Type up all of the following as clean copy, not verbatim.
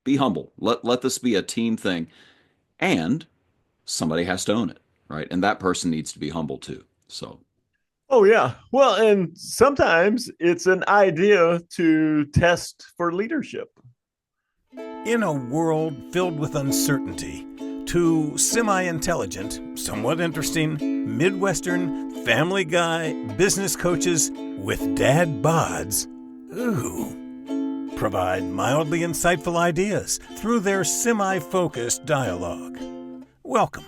be humble. Let this be a team thing, and somebody has to own it, right? And that person needs to be humble too. So, Oh, yeah. Well, and sometimes it's an idea to test for leadership. In a world filled with uncertainty, two semi intelligent, somewhat interesting, Midwestern, family guy, business coaches with dad bods, provide mildly insightful ideas through their semi focused dialogue. Welcome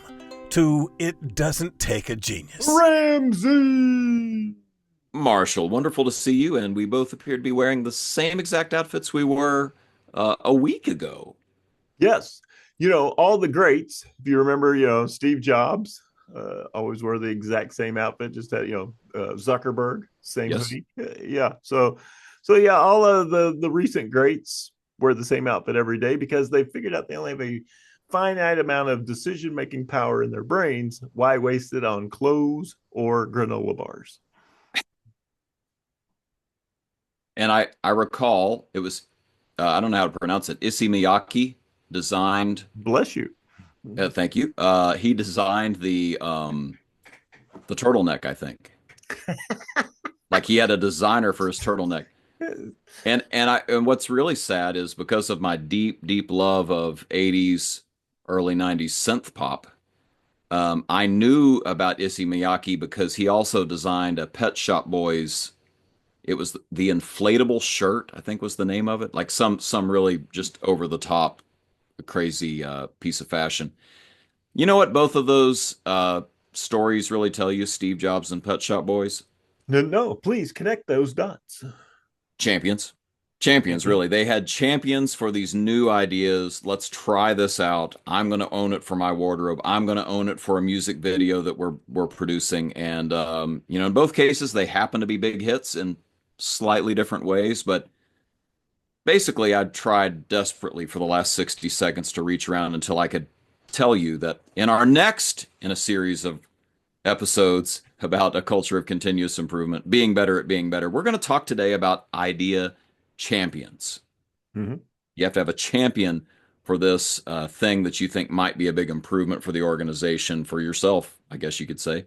to It Doesn't Take a Genius. Ramsey! Marshall, wonderful to see you. And we both appear to be wearing the same exact outfits we were a week ago. Yes. All the greats, if you remember, Steve Jobs always wore the exact same outfit, just that, Zuckerberg, same Yes. hoodie. Yeah. So yeah, all of the recent greats wear the same outfit every day because they figured out they only have a finite amount of decision-making power in their brains. Why waste it on clothes or granola bars? And I recall it was I don't know how to pronounce it. Issey Miyake designed. Bless you. Thank you. He designed the turtleneck, I think. Like he had a designer for his turtleneck. And what's really sad is because of my deep love of 80s, early 90s synth pop. I knew about Issey Miyake because he also designed a Pet Shop Boys. It was the inflatable shirt, I think was the name of it. Like some really just over the top, crazy piece of fashion. You know what? Both of those stories really tell you, Steve Jobs and Pet Shop Boys. No, no, please connect those dots. Champions. Champions, really. They had champions for these new ideas. Let's try this out. I'm going to own it for my wardrobe. I'm going to own it for a music video that we're producing. And in both cases, they happen to be big hits in slightly different ways. But basically, I tried desperately for the last 60 seconds to reach around until I could tell you that in our next in a series of episodes about a culture of continuous improvement, being better at being better. We're going to talk today about idea champions. Mm-hmm. You have to have a champion for this thing that you think might be a big improvement for the organization, for yourself, I guess you could say.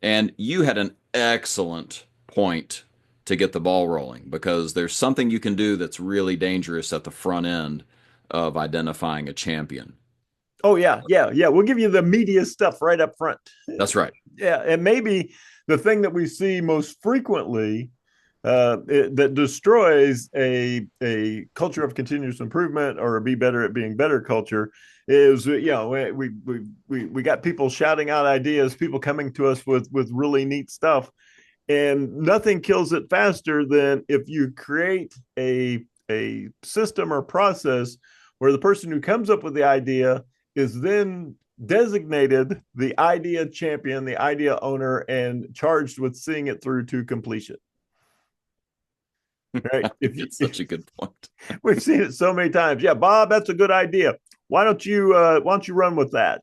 And you had an excellent point to get the ball rolling because there's something you can do that's really dangerous at the front end of identifying a champion. Oh, yeah, yeah, yeah. We'll give you the media stuff right up front. That's right. Yeah, and maybe the thing that we see most frequently that destroys a culture of continuous improvement or a be better at being better culture is we got people shouting out ideas, people coming to us with really neat stuff, and nothing kills it faster than if you create a system or process where the person who comes up with the idea is then designated the idea champion, the idea owner, and charged with seeing it through to completion. Right? It's such a good point. We've seen it so many times. Yeah, Bob, that's a good idea. Why don't you run with that?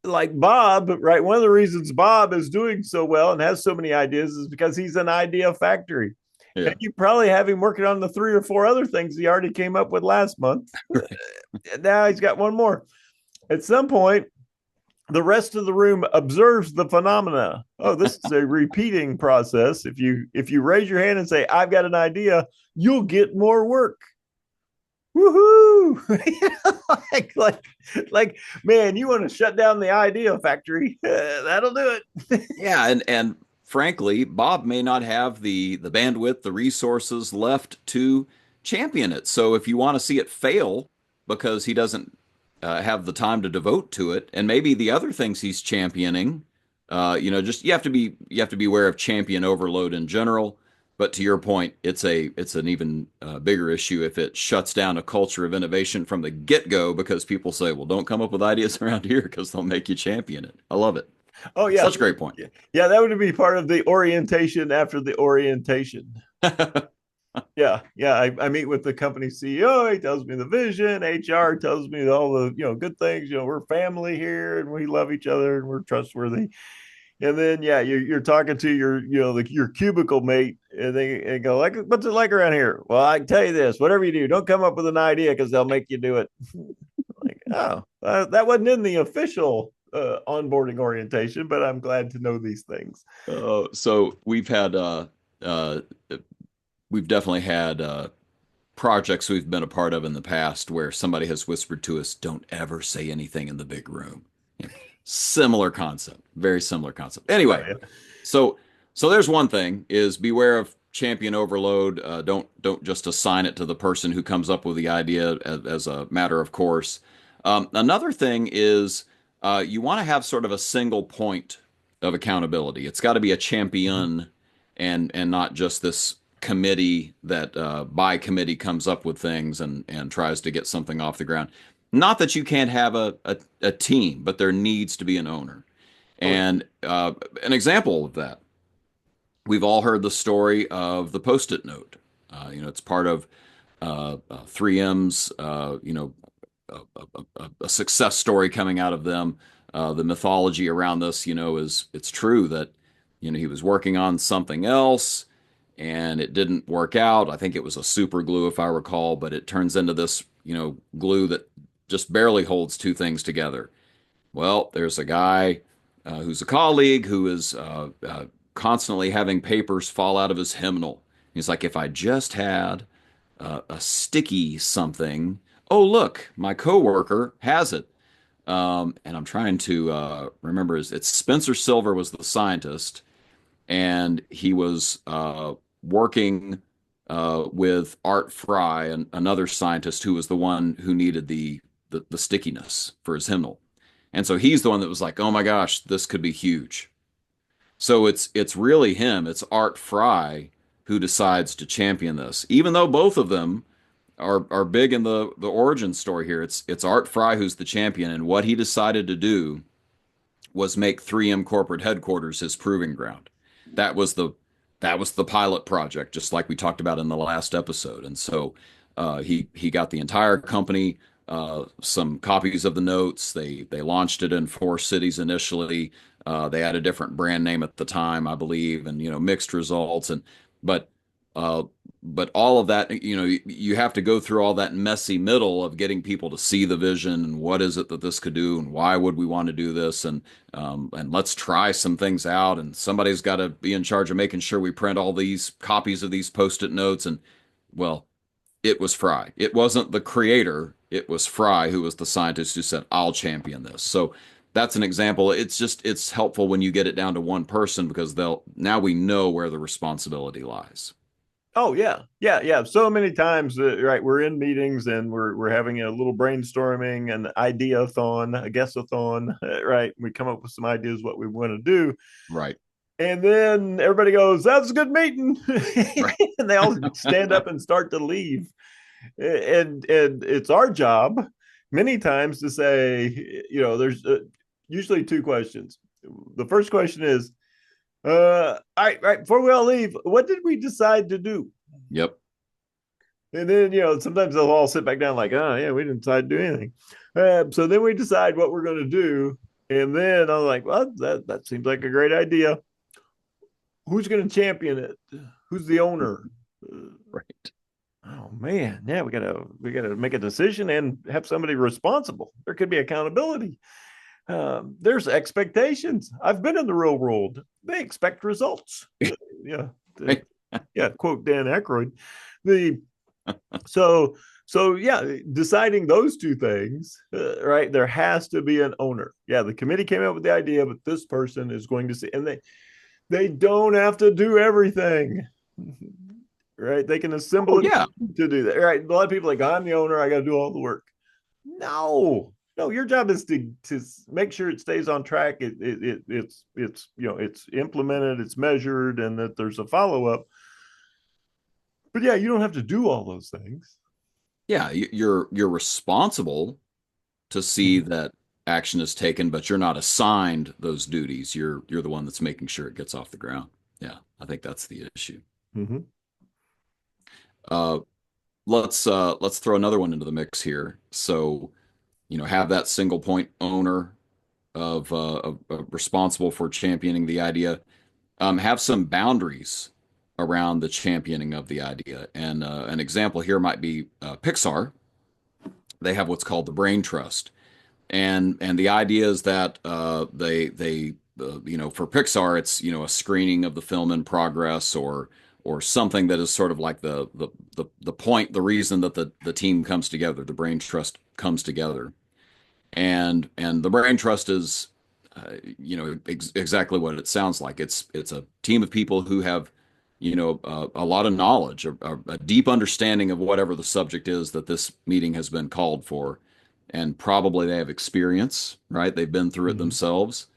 Like Bob, right? One of the reasons Bob is doing so well and has so many ideas is because he's an idea factory. Yeah. And you probably have him working on the 3 or 4 other things he already came up with last month. Now he's got one more. At some point, the rest of the room observes the phenomena. Oh, this is a repeating process. If you raise your hand and say, I've got an idea, you'll get more work. Woohoo! like, man, you want to shut down the idea factory? That'll do it. Yeah, and frankly, Bob may not have the bandwidth, the resources left to champion it. So if you want to see it fail because he doesn't have the time to devote to it, and maybe the other things he's championing, just you have to be aware of champion overload in general. But to your point, it's an even bigger issue if it shuts down a culture of innovation from the get-go because people say, well, don't come up with ideas around here because they'll make you champion it. I love it. Oh, yeah. Such a great point. Yeah, that would be part of the orientation after the orientation. Yeah, yeah. I meet with the company CEO. He tells me the vision. HR tells me all the good things. We're family here and we love each other and we're trustworthy. And then yeah, you're talking to your your cubicle mate, and they go like, "What's it like around here?" Well, I can tell you this: whatever you do, don't come up with an idea because they'll make you do it. Like, oh, that wasn't in the official onboarding orientation, but I'm glad to know these things. So uh, we've definitely had projects we've been a part of in the past where somebody has whispered to us, "Don't ever say anything in the big room." You know, similar concept, very similar concept. Oh Anyway, yeah. so there's one thing is beware of champion overload. Don't just assign it to the person who comes up with the idea as a matter of course. Another thing is you want to have sort of a single point of accountability. It's got to be a Mm-hmm. champion and not just this committee that by committee comes up with things and tries to get something off the ground. Not that you can't have a team, but there needs to be an owner. Oh yeah. And an example of that, we've all heard the story of the Post-it note. It's part of 3M's, a success story coming out of them. The mythology around this, is it's true that, he was working on something else and it didn't work out. I think it was a super glue, if I recall, but it turns into this, glue that just barely holds two things together. Well, there's a guy who's a colleague who is constantly having papers fall out of his hymnal. He's like, if I just had a sticky something. Oh, look, my coworker has it. And I'm trying to remember it's Spencer Silver was the scientist, and he was working with Art Fry, another scientist who was the one who needed the stickiness for his hymnal. And so he's the one that was like, "Oh my gosh, this could be huge." So it's really him. It's Art Fry who decides to champion this, even though both of them are big in the origin story here. It's Art Fry who's the champion, and what he decided to do was make 3M corporate headquarters his proving ground. That was the that was the pilot project, just like we talked about in the last episode. And so he got the entire company some copies of the notes. They launched it in 4 cities initially. They had a different brand name at the time, I believe, and mixed results. But uh, but all of that, you have to go through all that messy middle of getting people to see the vision and what is it that this could do and why would we want to do this and let's try some things out and somebody's got to be in charge of making sure we print all these copies of these post-it notes and well, it was Fry. It wasn't the creator. It was Fry who was the scientist who said, "I'll champion this." So that's an example. It's helpful when you get it down to one person because they'll now we know where the responsibility lies. Oh yeah, yeah, yeah. So many times, right? We're in meetings and we're having a little brainstorming, an idea-a-thon, a guess-a-thon, right? We come up with some ideas what we want to do, Right. and then everybody goes, "That was a good meeting," Right. and they all stand up and start to leave. And it's our job many times to say, there's usually two questions. The first question is, all right, before we all leave, what did we decide to do? Yep. And then, sometimes they'll all sit back down like, oh, yeah, we didn't decide to do anything. So then we decide what we're going to do. And then I'm like, well, that seems like a great idea. Who's going to champion it? Who's the owner? Right. Oh man, yeah, we gotta make a decision and have somebody responsible. There could be accountability. There's expectations. I've been in the real world. They expect results. Yeah, Right. yeah. Quote Dan Aykroyd. The so yeah, deciding those two things, right? There has to be an owner. Yeah, the committee came up with the idea, but this person is going to see, and they don't have to do everything. Right? They can assemble Oh a yeah. team to do that. Right? A lot of people are like, I'm the owner. I got to do all the work. No, no. Your job is to make sure it stays on track. It's implemented, it's measured, and that there's a follow up. But yeah, you don't have to do all those things. Yeah. You're responsible to see Mm-hmm. that action is taken, but you're not assigned those duties. You're the one that's making sure it gets off the ground. Yeah, I think that's the issue. Mm-hmm. Uh, let's throw another one into the mix here. So, have that single point owner. responsible for championing the idea have some boundaries around the championing of the idea. And an example here might be Pixar. They have what's called the brain trust, and the idea is that for Pixar it's a screening of the film in progress or something that is sort of like the point, the reason that the team comes together, the brain trust comes together, and the brain trust is exactly what it sounds like. It's a team of people who have a lot of knowledge, a deep understanding of whatever the subject is that this meeting has been called for, and probably they have experience, right? They've been through it Mhm. themselves,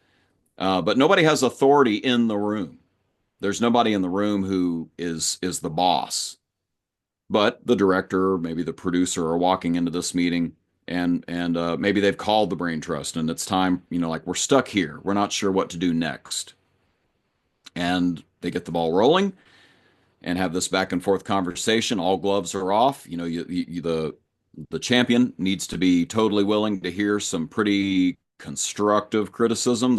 but nobody has authority in the room. There's nobody in the room who is the boss, but the director, maybe the producer, are walking into this meeting, and maybe they've called the brain trust, and it's time, like we're stuck here, we're not sure what to do next, and they get the ball rolling and have this back and forth conversation. All gloves are off. The champion needs to be totally willing to hear some pretty constructive criticism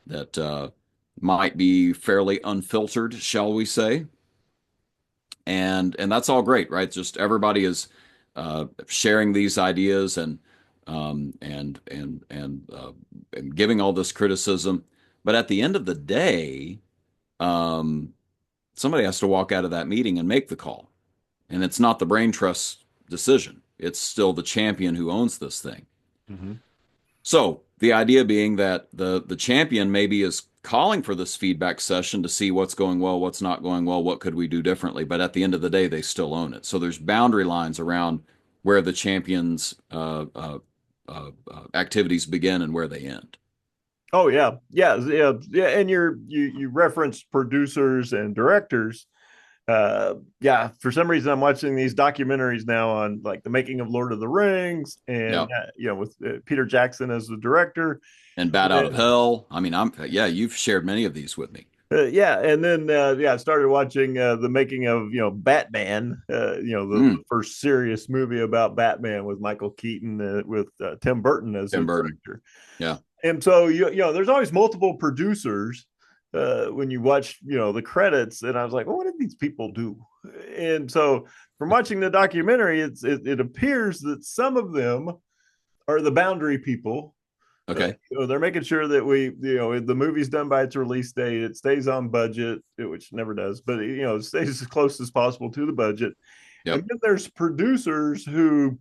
that might be fairly unfiltered, shall we say? And that's all great, right? Just everybody is sharing these ideas and giving all this criticism. But at the end of the day, um, somebody has to walk out of that meeting and make the call. And it's not the brain trust decision. It's still the champion who owns this thing. Mhm. So the idea being that the champion maybe is calling for this feedback session to see what's going well, what's not going well, what could we do differently. But at the end of the day, they still own it. So there's boundary lines around where the champion's activities begin and where they end. Oh yeah, yeah. And you referenced producers and directors. Yeah, for some reason I'm watching these documentaries now on like the making of Lord of the Rings, and Yeah. with Peter Jackson as the director. And Bat Out of Uh, Hell. I mean, yeah, you've shared many of these with me. yeah, and then I started watching the making of Batman. The Mm, first serious movie about Batman with Michael Keaton, with Tim Burton as the Tim Burton. director. Yeah. And so there's always multiple producers when you watch the credits, and I was like, well, what did these people do? And so from watching the documentary, it appears that some of them are the boundary people. Okay. They're making sure that the movie's done by its release date, it stays on budget, which never does, but it stays as close as possible to the budget. And Yep. then there's producers who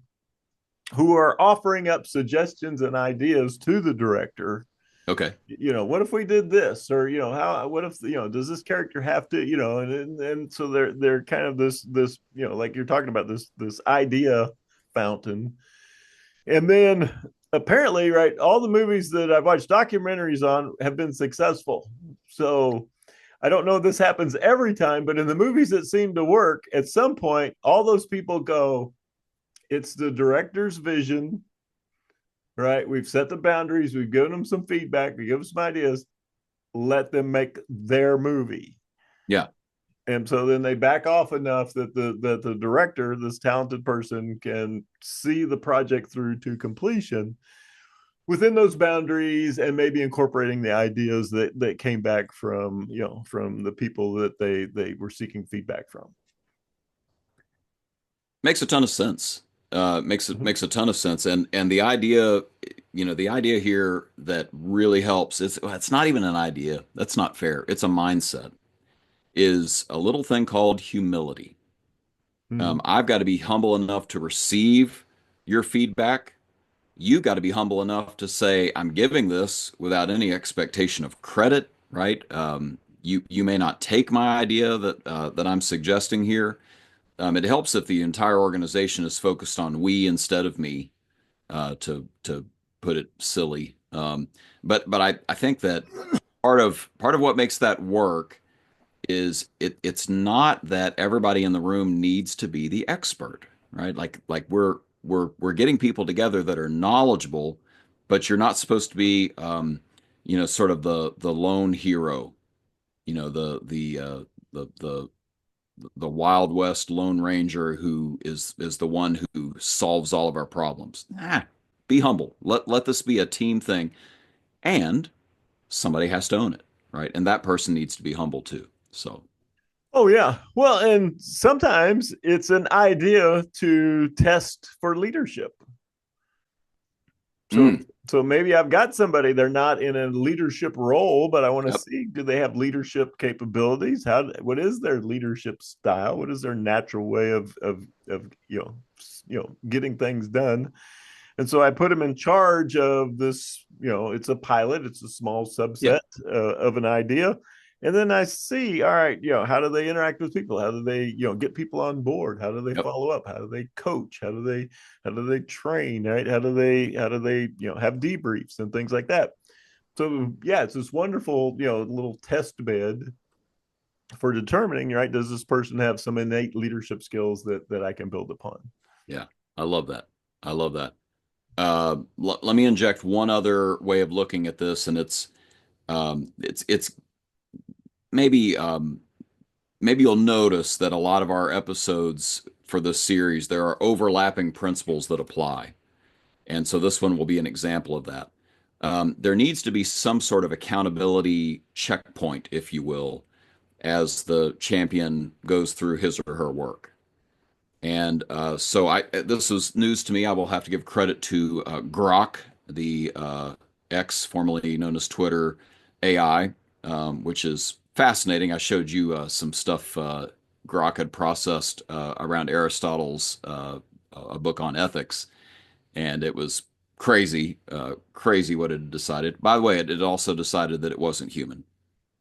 are offering up suggestions and ideas to the director. Okay. What if we did this, or how, what if does this character have to, and so they're kind of this like you're talking about, this idea fountain. And then apparently, right, all the movies that I've watched documentaries on have been successful. So I don't know if this happens every time, but in the movies that seem to work, at some point all those people go, it's the director's vision, right? We've set the boundaries, we've given them some feedback, we give them some ideas, let them make their movie. Yeah. And so then they back off enough that the director, this talented person, can see the project through to completion within those boundaries, and maybe incorporating the ideas that came back from from the people that they were seeking feedback from. Makes a ton of sense. Makes it Mhm. makes a ton of sense. And the idea here that really helps is, well, it's not even an idea. That's not fair. It's a mindset. Is a little thing called humility. Mhm. I've got to be humble enough to receive your feedback. You got to be humble enough to say, I'm giving this without any expectation of credit, right? You may not take my idea that I'm suggesting here. It helps if the entire organization is focused on we instead of me, to put it silly. But I think that part of what makes that work is it's not that everybody in the room needs to be the expert, right? Like we're getting people together that are knowledgeable, but you're not supposed to be sort of the lone hero, the the Wild West Lone Ranger who is the one who solves all of our problems. Be humble. Let this be a team thing. and somebody has to own it, right? And that person needs to be humble too. So, Oh yeah. Well, and sometimes it's an idea to test for leadership. So mm, so maybe I've got somebody, they're not in a leadership role, but I want to yep, see, do they have leadership capabilities? What is their leadership style? What is their natural way of getting things done? And so I put him in charge of this, it's a pilot, it's a small yeah, subset of an idea. And then I see, all right, how do they interact with people? How do they, get people on board? How do they yep, follow up? How do they coach? How do they train? Right? How do they, have debriefs and things like that? So yeah, it's this wonderful, little test bed for determining, right, does this person have some innate leadership skills that I can build upon? yeah. I love that. I love that. Let me inject one other way of looking at this, and it's maybe maybe you'll notice that a lot of our episodes for this series there are overlapping principles that apply, and so this one will be an example of that. There needs to be some sort of accountability checkpoint, if you will, as the champion goes through his or her work. And so this is news to me. I will have to give credit to Grok, the X, formerly known as Twitter AI, which is fascinating. I showed you some stuff Grok had processed around Aristotle's a book on ethics, and it was crazy, crazy what it had decided. By the way, it also decided that it wasn't human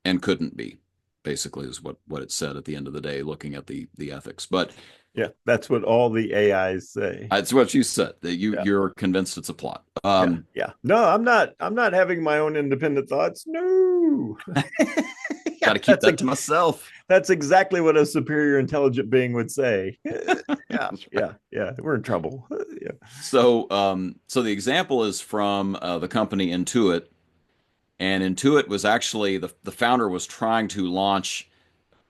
and couldn't be. Basically, is what it said at the end of the day, looking at the ethics. But Yeah, that's what all the AIs say. it's what you said. That Yeah. you're convinced it's a plot. Yeah, yeah. No, I'm not having my own independent thoughts. No. Got Yeah, to keep that to myself. that's exactly what a superior intelligent being would say. Yeah, That's right. yeah, yeah. We're in trouble. Yeah. So the example is from the company Intuit, and Intuit was actually the founder was trying to launch,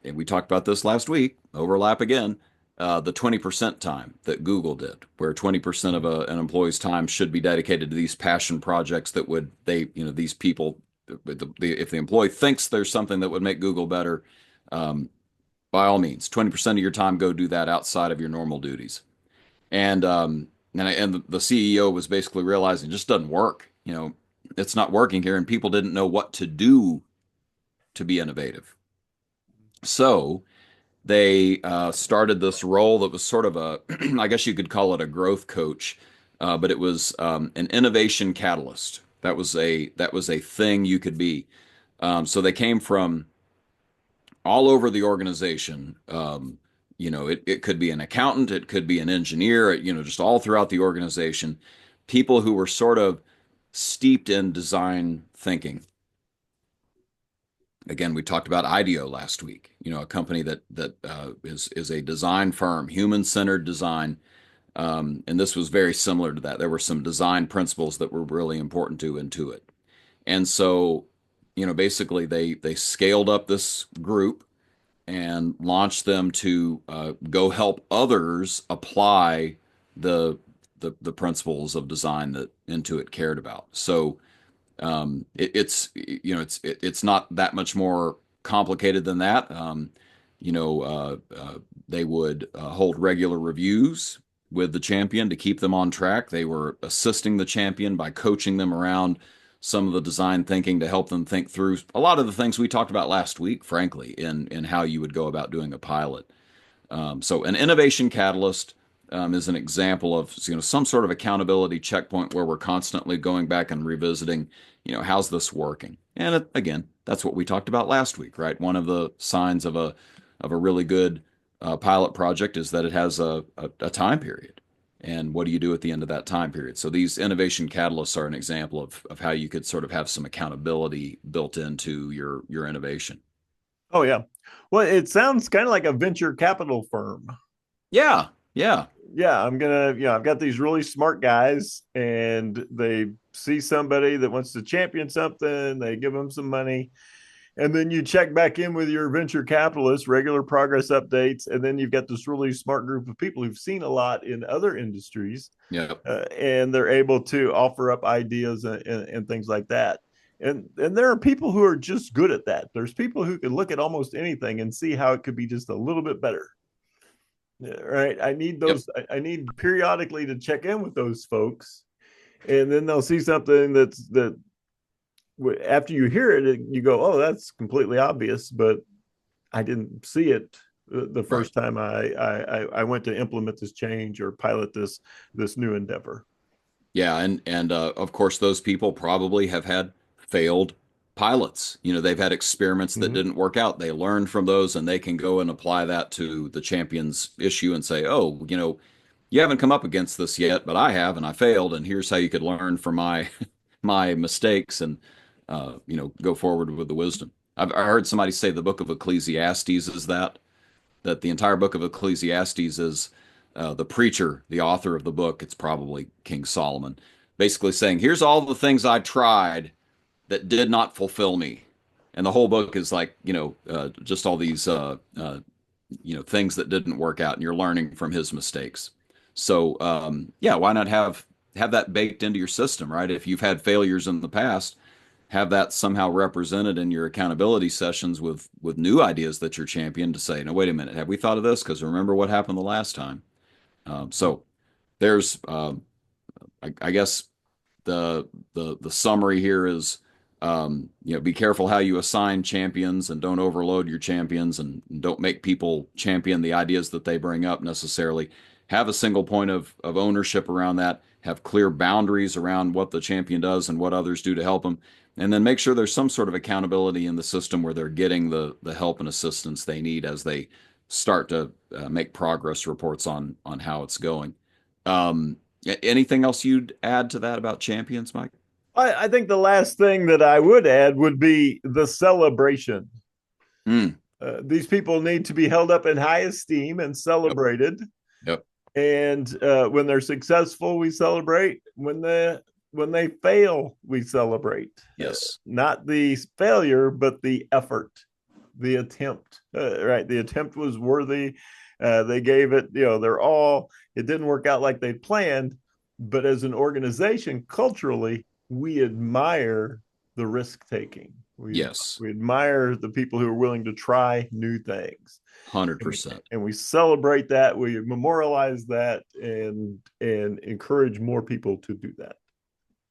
and we talked about this last week. Overlap again. The 20% time that Google did, where 20% of an employee's time should be dedicated to these passion projects that would these people, if the employee thinks there's something that would make Google better, um, by all means, 20% of your time go do that outside of your normal duties. And the CEO was basically realizing it just doesn't work. It's not working here, and people didn't know what to do to be innovative. So they started this role that was sort of a, I guess you could call it a growth coach, but it was an innovation catalyst. That was a thing you could be. So they came from all over the organization. It could be an accountant, it could be an engineer, just all throughout the organization, people who were sort of steeped in design thinking. Again, we talked about IDEO last week. A company that is a design firm, human-centered design, and this was very similar to that. There were some design principles that were really important to Intuit, and so basically they scaled up this group and launched them to go help others apply the the principles of design that Intuit cared about. So it's not that much more complicated than that. You know, they would hold regular reviews with the champion to keep them on track. They were assisting the champion by coaching them around some of the design thinking to help them think through a lot of the things we talked about last week, frankly, in how you would go about doing a pilot. So an innovation catalyst is an example of some sort of accountability checkpoint where we're constantly going back and revisiting, how's this working? And again, that's what we talked about last week, right? One of the signs of a really good pilot project is that it has a time period. And what do you do at the end of that time period? So these innovation catalysts are an example of how you could sort of have some accountability built into your innovation. Oh yeah. Well, it sounds kind of like a venture capital firm. Yeah, yeah. Yeah, I've got these really smart guys and they see somebody that wants to champion something, they give them some money, and then you check back in with your venture capitalists, regular progress updates, and then you've got this really smart group of people who've seen a lot in other industries, Yeah. and they're able to offer up ideas and things like that. And there are people who are just good at that. There's people who can look at almost anything and see how it could be just a little bit better. Right. I need those. Yep. I need periodically to check in with those folks, and then they'll see something that after you hear it, you go, oh, that's completely obvious, but I didn't see it the first time I went to implement this change or pilot this new endeavor. Yeah, and of course, those people probably have had failed pilots. They've had experiments that didn't work out. They learned from those, and they can go and apply that to the champions issue and say, oh, you haven't come up against this yet, but I have, and I failed, and here's how you could learn from my my mistakes and go forward with the wisdom. I heard somebody say the book of Ecclesiastes is that the entire book of Ecclesiastes is the preacher, the author of the book. It's probably King Solomon, basically saying, here's all the things I tried that did not fulfill me. And the whole book is like, just all these, things that didn't work out, and you're learning from his mistakes. So, yeah, why not have that baked into your system, right? If you've had failures in the past, have that somehow represented in your accountability sessions with new ideas that you're championing to say, no, wait a minute, have we thought of this? Because remember what happened the last time. So there's, I guess the summary here is, be careful how you assign champions, and don't overload your champions, and don't make people champion the ideas that they bring up necessarily. Have a single point of ownership around that. Have clear boundaries around what the champion does and what others do to help them. And then make sure there's some sort of accountability in the system where they're getting the help and assistance they need as they start to make progress reports on how it's going. Anything else you'd add to that about champions, Mike? I think the last thing that I would add would be the celebration. These people need to be held up in high esteem and celebrated. Yep. And when they're successful, we celebrate. When they fail, we celebrate. Yes. Not the failure, but the effort, the attempt. Right. The attempt was worthy. They gave it, they're all, it didn't work out like they planned. But as an organization, culturally, we admire the risk taking. We admire the people who are willing to try new things. 100%. And we celebrate that. We memorialize that and encourage more people to do that.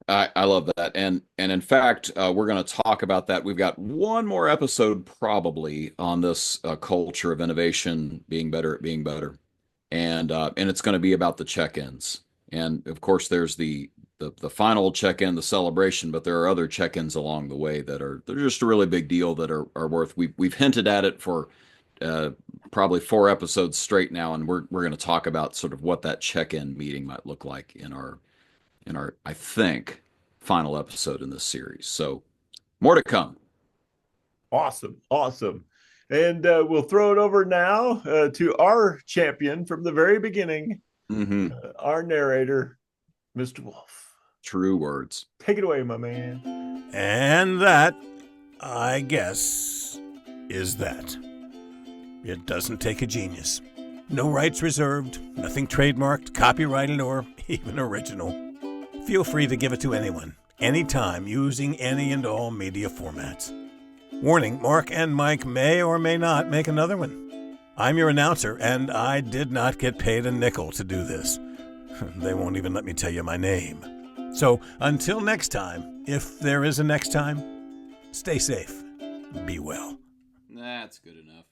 I love that. And in fact, we're going to talk about that. We've got one more episode probably on this culture of innovation being better at being better. And it's going to be about the check-ins. And of course, there's the final check-in, the celebration, but there are other check-ins along the way they're just a really big deal that are worth. We've hinted at it for probably 4 episodes straight now, and we're going to talk about sort of what that check-in meeting might look like in our I think final episode in this series. So more to come. Awesome. And we'll throw it over now to our champion from the very beginning, our narrator, Mr. Wolf. True words. Take it away, my man. And that, I guess, is that. It doesn't take a genius. No rights reserved, nothing trademarked, copyrighted, or even original. Feel free to give it to anyone, anytime, using any and all media formats. Warning, Mark and Mike may or may not make another one. I'm your announcer, and I did not get paid a nickel to do this. They won't even let me tell you my name. So until next time, if there is a next time, stay safe, be well. That's good enough.